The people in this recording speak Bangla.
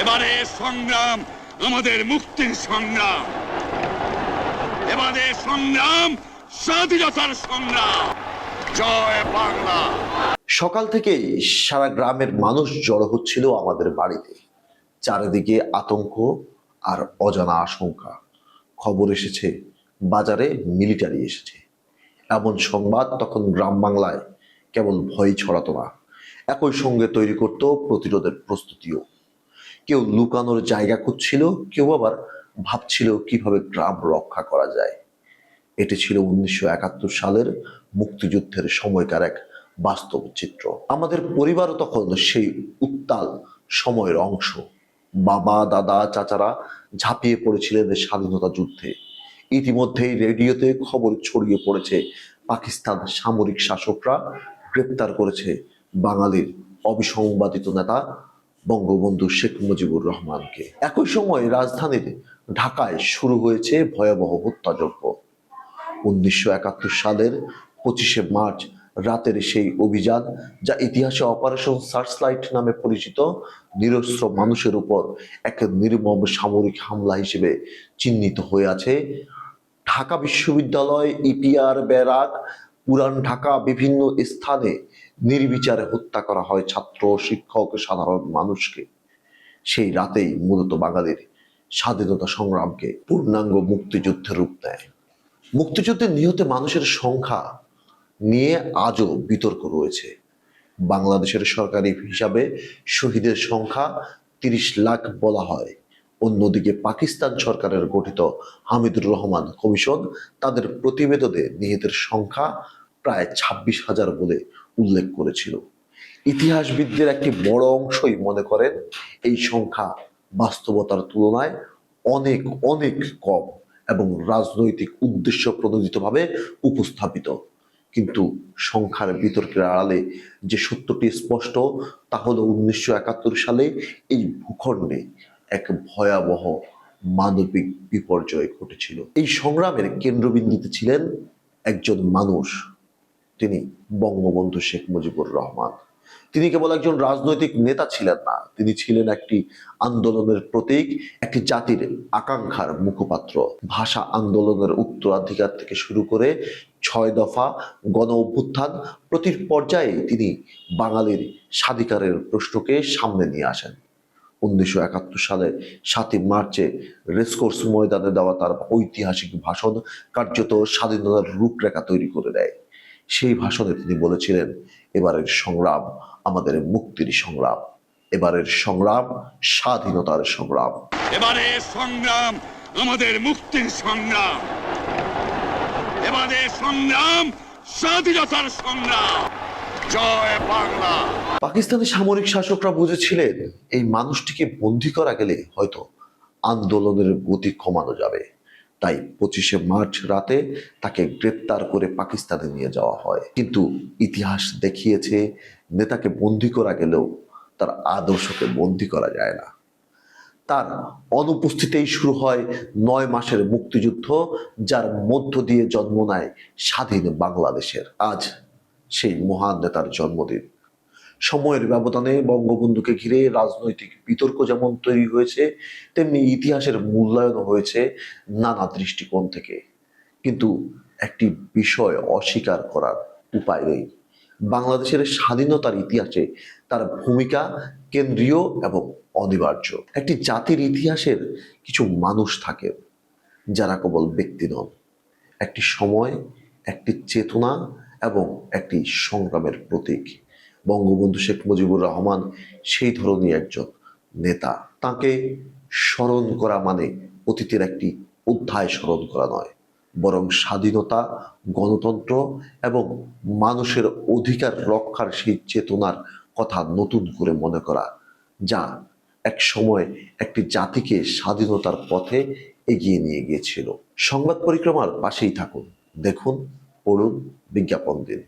এবারে সংগ্রাম আমাদের মুক্তির সংগ্রাম, এবারে সংগ্রাম স্বাধীনতার সংগ্রাম। জয় বাংলা। সকাল থেকেই সারা গ্রামের মানুষ জড়ো হচ্ছিল আমাদের বাড়িতে। চারিদিকে আতঙ্ক আর অজানা আশঙ্কা। খবর এসেছে বাজারে মিলিটারি এসেছে। এমন সংবাদ তখন গ্রাম বাংলায় কেবল ভয় ছড়াতো না, একই সঙ্গে তৈরি করত প্রতিরোধের প্রস্তুতিও। কেউ লুকানোর জায়গা খুঁজছিল, কেউ আবার ভাবছিল কিভাবে গ্রাম রক্ষা করা যায়। এটি ছিল 1971 সালের মুক্তিযুদ্ধের সময়কার এক বাস্তব চিত্র। আমাদের পরিবারও তখন সেই উত্তাল সময়ের অংশ। বাবা, দাদা, চাচারা ঝাঁপিয়ে পড়েছিলেন স্বাধীনতা যুদ্ধে। ইতিমধ্যেই রেডিওতে খবর ছড়িয়ে পড়েছে, পাকিস্তান সামরিক শাসকরা গ্রেপ্তার করেছে বাঙালির অবিসংবাদিত নেতা বঙ্গবন্ধু শেখ মুজিবুর রহমানকে। একই সময় রাজধানীর ঢাকায় শুরু হয়েছে ভয়াবহ হত্যাযজ্ঞ। 1971 সালের 25শে মার্চ রাতের সেই অভিযান, যা ইতিহাসে অপারেশন সার্চলাইট নামে পরিচিত, নিরস্ত্র মানুষের উপর এক নির্মম সামরিক হামলা হিসেবে চিহ্নিত হয়ে আছে। ঢাকা বিশ্ববিদ্যালয়, ইপিআর ব্যারাক, পুরান ঢাকা বিভিন্ন স্থানে নির্বিচারে হত্যা করা হয় ছাত্র, শিক্ষক, সাধারণ মানুষকে। সেই রাতেই মূলত বাঙালির স্বাধীনতা সংগ্রামকে পূর্ণাঙ্গ মুক্তিযুদ্ধের রূপ দেয়। মুক্তিযুদ্ধে নিহত মানুষের সংখ্যা নিয়ে আজও বিতর্ক রয়েছে। বাংলাদেশের সরকারি হিসাবে শহীদের সংখ্যা 30 লাখ বলা হয়। অন্যদিকে পাকিস্তান সরকারের গঠিত হামিদুর রহমান কমিশন তাদের প্রতিবেদনে নিহতের সংখ্যা প্রায় 26,000 বলে উল্লেখ করেছিল। ইতিহাসবিদদের একটি বড় অংশই মনে করেন এই সংখ্যা বাস্তবতার তুলনায় অনেক অনেক কম এবং রাজনৈতিক উদ্দেশ্য প্রণোদিতভাবে উপস্থাপিত। কিন্তু সংখ্যার বিতর্কের আড়ালে যে সত্যটি স্পষ্ট, তা হলো 1971 সালে এই ভূখণ্ডে এক ভয়াবহ মানবিক বিপর্যয় ঘটেছিল। এই সংগ্রামের কেন্দ্রবিন্দুতে ছিলেন একজন মানুষ, তিনি বঙ্গবন্ধু শেখ মুজিবুর রহমান। তিনি কেবল একজন রাজনৈতিক নেতা ছিলেন না, তিনি ছিলেন একটি আন্দোলনের প্রতীক, একটি জাতির আকাঙ্ক্ষার মুখপাত্র। ভাষা আন্দোলনের উত্তরাধিকার থেকে শুরু করে 6 দফা গণ অভ্যুত্থান, প্রতি পর্যায়ে তিনি বাঙালির স্বাধিকারের প্রশ্নকে সামনে নিয়ে আসেন। 1971 সালে 7ই মার্চে রেসকোর্স ময়দানে দেওয়া তার ঐতিহাসিক ভাষণ কার্যত স্বাধীনতার রূপরেখা তৈরি করে দেয়। সেই ভাষণে তিনি বলেছিলেন, এবারের সংগ্রাম আমাদের মুক্তির সংগ্রাম, এবারের সংগ্রাম স্বাধীনতার সংগ্রাম। এবারে সংগ্রাম আমাদের মুক্তির সংগ্রাম, এবারে সংগ্রাম স্বাধীনতার সংগ্রাম। জয় বাংলা। পাকিস্তানি সামরিক শাসকরা বুঝেছিলেন এই মানুষটিকে বন্দী করা গেলে হয়তো আন্দোলনের গতি কমানো যাবে। তাই 25শে মার্চ রাতে তাকে গ্রেপ্তার করে পাকিস্তানে নিয়ে যাওয়া হয়। কিন্তু ইতিহাস দেখিয়েছে, নেতাকে বন্দী করা গেলেও তার আদর্শকে বন্দী করা যায় না। তার অনুপস্থিতিতেই শুরু হয় 9 মাসের মুক্তিযুদ্ধ, যার মধ্য দিয়ে জন্ম নেয় স্বাধীন বাংলাদেশের। আজ সেই মহান নেতার জন্মদিন। সময়ের ব্যবধানে বঙ্গবন্ধুকে ঘিরে রাজনৈতিক বিতর্ক যেমন তৈরি হয়েছে, তেমনি ইতিহাসের মূল্যায়ন হয়েছে নানা দৃষ্টিকোণ থেকে। কিন্তু একটি বিষয় অস্বীকার করার উপায় নেই, বাংলাদেশের স্বাধীনতার ইতিহাসে তার ভূমিকা কেন্দ্রীয় এবং অনিবার্য। একটি জাতির ইতিহাসের কিছু মানুষ থাকে যারা কেবল ব্যক্তি নন, একটি সময়, একটি চেতনা এবং একটি সংগ্রামের প্রতীক। বঙ্গবন্ধু শেখ মুজিবুর রহমান সেই ধরনের একজন নেতা। তাকে স্মরণ করা মানে অতীতের একটি অধ্যায় স্মরণ করা নয়, বরং স্বাধীনতা, গণতন্ত্র এবং মানুষের অধিকার রক্ষার সেই চেতনার কথা নতুন করে মনে করা, যা এক সময় একটি জাতিকে স্বাধীনতার পথে এগিয়ে নিয়ে গিয়েছিল। সংবাদ পরিক্রমার পাশেই থাকুন, দেখুন, পড়ুন, বিজ্ঞাপন দিন।